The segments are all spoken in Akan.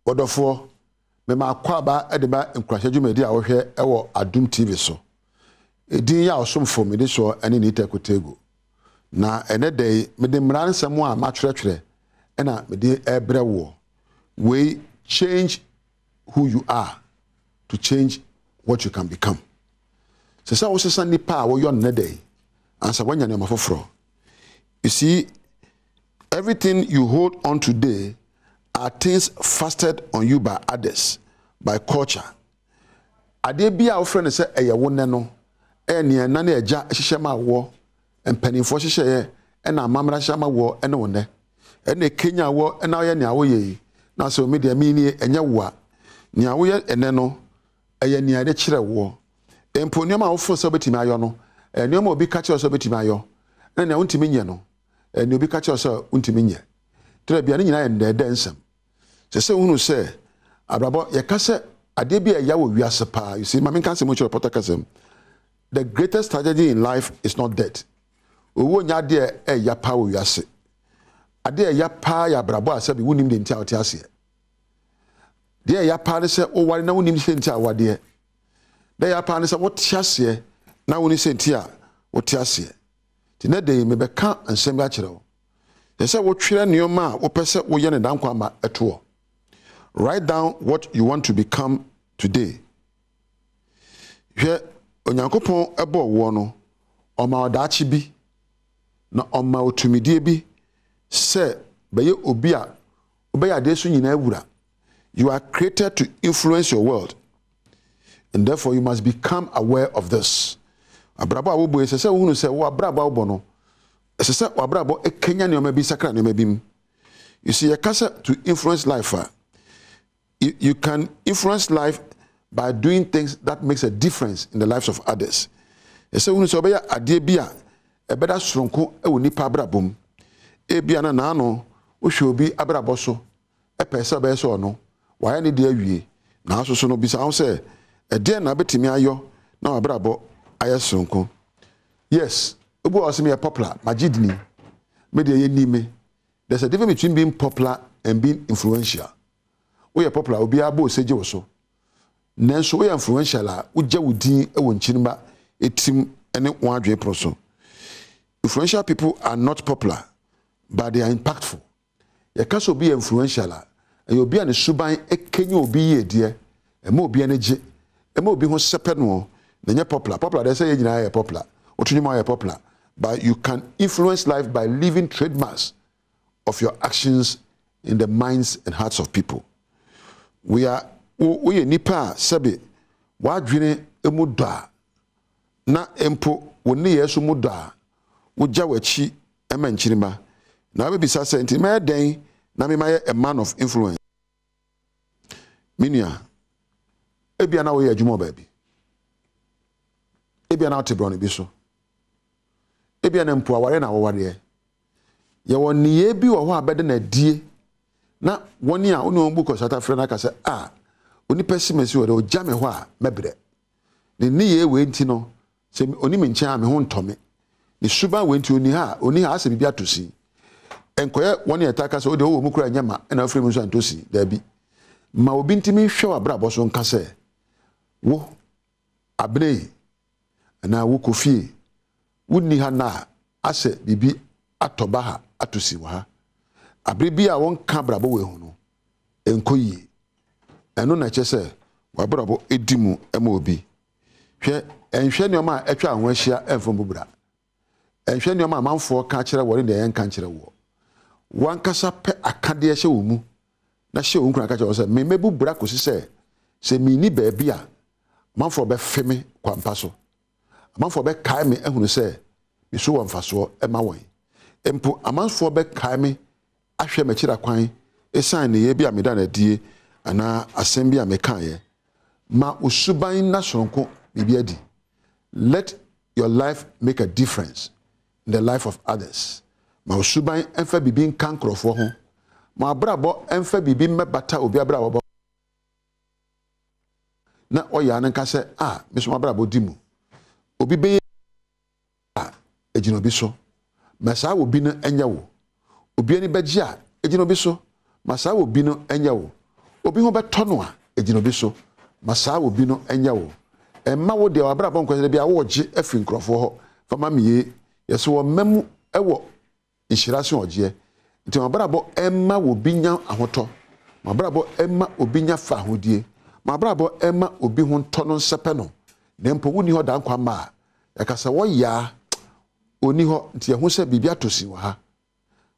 Wodofo me ma kwaba edeba nkurahye dwumadi a wohwe ewo Adom TV so. Edin ya osomfo me de so ene ni tekotego. Na ene dey me de mransem a ma twerɛtwerɛ ena me de ebre wo. We change who you are to change what you can become. Sesa wo sesa nipa a wo yon ne dey ansa wanya ne mafoforo. You see, everything you hold on today are things fostered on you by others, by culture. Ade bia wo frɛ ne sɛ ɛyɛ wo ne no ɛne na na ɛgya hyehyɛ ma wo empanimfo hyehyɛ ye ɛna amamra hyehyɛ ma wo ɛne wo ne ɛne Kenya wo ɛna wo yɛ ne awo yɛ na sɛ omi de mi ni ɛnyɛ wo a ne awo yɛ ɛne no ɛyɛ ne ade kyerɛ wo emponium a wo fo sɛ betimi ayɔ no ɛne ma obi ka kyerɛ sɛ betimi ayɔ na ne wontimi nyɛ no ɛne obi ka kyerɛ sɛ wontimi nyɛ tira bia ne nyina yɛ ndɛdɛ nsɛm sɛ hunu sɛ abrabɔ yɛ ka sɛ ade bia ɛya wo wiase pa. You see, mama kan sɛ mo kyerɛ pɔtɔ kasɛm. The greatest tragedy in life is not death. Owo nya de ɛya pa wo wiase. Ade ɛya pa ya abrabɔ asɛ bi wonim de ntia wote ase. De ɛya pa ne sɛ wo ware na wonim sɛ ntia wade. De ɛya pa ne sɛ wote ase na woni sɛ ntia wote ase. Ti ne de me bɛka nsɛm ga kyerɛ wo. Yɛ sɛ wo twere nneɔma a wo pɛ sɛ wo yɛ ne dankwa ama ɛtoɔ. Write down what you want to become today. Hwɛ Onyankopɔn ɛbɔ wo no ɔma ɔdaachi bi na ɔma otumidie bi sɛ bɛyɛ obi a obɛyɛ ade so nyina awura. You are created to influence your world, and therefore you must become aware of this. Abrabɔ a wo bo sɛ wo hunu sɛ wo abrabɔ a wo bɔ no ɛsɛ sɛ wabrabɔ ekenya nneɔma bi sakra nneɔma bi mu. You see, you can to influence life. You can influence life by doing things that makes a difference in the lives of others. Ese wonu so beya ade bia e beda soronko e woni pa abrabom. E bia na na no wo hwe obi abrabo so e pese be so no wa ya ne de awie na so so no bisa ho se e de na betimi ayo na abrabo aye soronko. Yes, obu o se me popular magidni me de ye ni me. There's a difference between being popular and being influential. We are popular obi abo seje wo so. Nanso we influential a ugya wudin e wo nkinima etim ene wadwe proso. Influential people are not popular, but they are impactful. Ye kaso be influential a e obi ane suban ekenye obi ye de e ma obi ane je e ma obi ho sepe no na nye popular. Popular they say ye nyina ye popular. Otunima ye popular, but you can influence life by leaving trademarks of your actions in the minds and hearts of people. We nipa sebe wadwene emuda na empo woni yeso muda wogya wachi ema nkyirima na be bisa senti me den na me maye a man of influence. Minia ebia na wo ye adwuma ba bi ebia na otebro no bi so ebia na empo aware na wo ware ye woni ye bi wo ho abede na die na woni a oni on buko sata frɛ na ka sɛ oni pesimesi wo de o jame ho a mebre ne ni ye we nti no sɛ oni me nkyɛn a me ho ntɔme ne suba we nti oni ha asɛ bibia tosi enkoye woni eta ka sɛ o de wo mu kura nyama na afrɛ mu so antosi da bi ma obi ntimi hwɛ wa brabɔ so nka sɛ wo abrei na wo kofie wonni ha na asɛ bibi atoba ha atosi wa ha abre bi a won ka brabo we hu no enkoyi eno na kyese wa brabo edimu ema obi hwe enhwe neoma a etwa ho ahia emfom bubra enhwe neoma manfo ka kire wori de yen kan kire wo wan kasa pe akade hye wo mu na hye wo nkura ka kire wo se me mebubra kosi se mi ni ba bi a manfo be feme kwampa so manfo be kai me ehunu se mi so won faso ema won empo amanfo be kai me ahwe machira kwan esan ne ye bi ameda na die ana asem bi ameka ye ma usuban na sonko bibi adi. Let your life make a difference in the life of others. Ma usuban enfa bibi nkankrofo ho ma abrabo enfa bibi mebata obi abrabo na oya na nka se me so abrabo dimu obi be ejino bi so ma sa obi no enya wo obi ani bagye a ejino bi so ma sa obi no enya wo obi ho beto no a ejino bi so masa obi no enye wo emma wo de abra bon kwese bia wo gye afiri nkrofo ho fama miye yeso wo mamu ewo inshirase oje nti abra bo emma wo binya ahoto abra bo emma obinya fa hodie abra bo emma obi ho nto no nsepe no nempo woni ho dan kwa ma yakasa wo ya oni ho nti ye ho se bibia tosi wa ha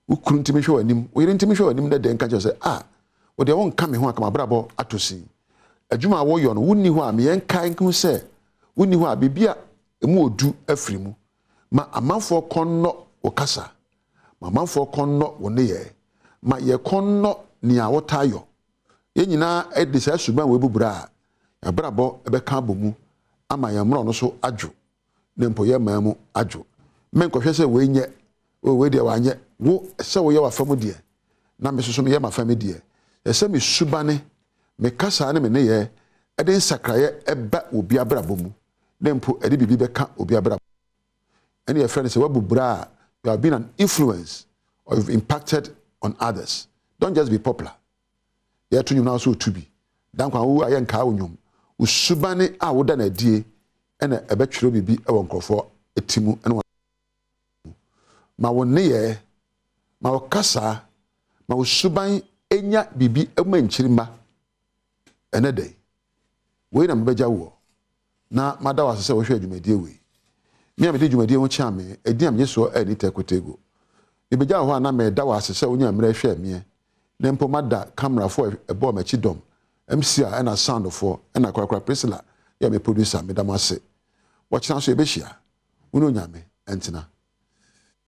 ukuru ntimi hwe wanim oyire ntimi hwe wanim na den ka je se wo de won ka me ho akama abra bo atosi adwuma wo yo no wonni ho a me yen kan ku se wonni ho a bibia emu odu afiri mu ma amanfo konno wo kasa ma amanfo konno wo ne ye ma ye konno ni a wo tayo ye nyina edisa suban we bubura ya brabo ebe ka bomu ama ya mro no so adwo nempo ye mamu adwo men ko hwe se we nye we de wa nye wo se wo ye wa famu de na me soso me ye ma famu de ese me subane me kasa ne me ne ye eden sakraye eba obi abrabo mu nempo ede bibi be ka obi abrabo any your friend say we bubura you have been an influence or you've impacted on others. Don't just be popular. You have to now so to be. Dan kwa wo ayen ka wonyom. Usubane a woda na die ena ebetwero bibi e won krofo etimu ena ma wonne ye ma wokasa ma usuban enya bibi emanchirima ene dey. We na mbeja wo na madawa sese wo hwe adwumadie we. Me amede adwumadie ho chiame edi am yeso ani tekotego. Ibeja ho na me da wa sese onya mre hwe me. Nempo mada camera for ebo ma Adom MC a na sound for na kwakwa Priscilla ya me producer me damase watch na so ebehia uno nyame entina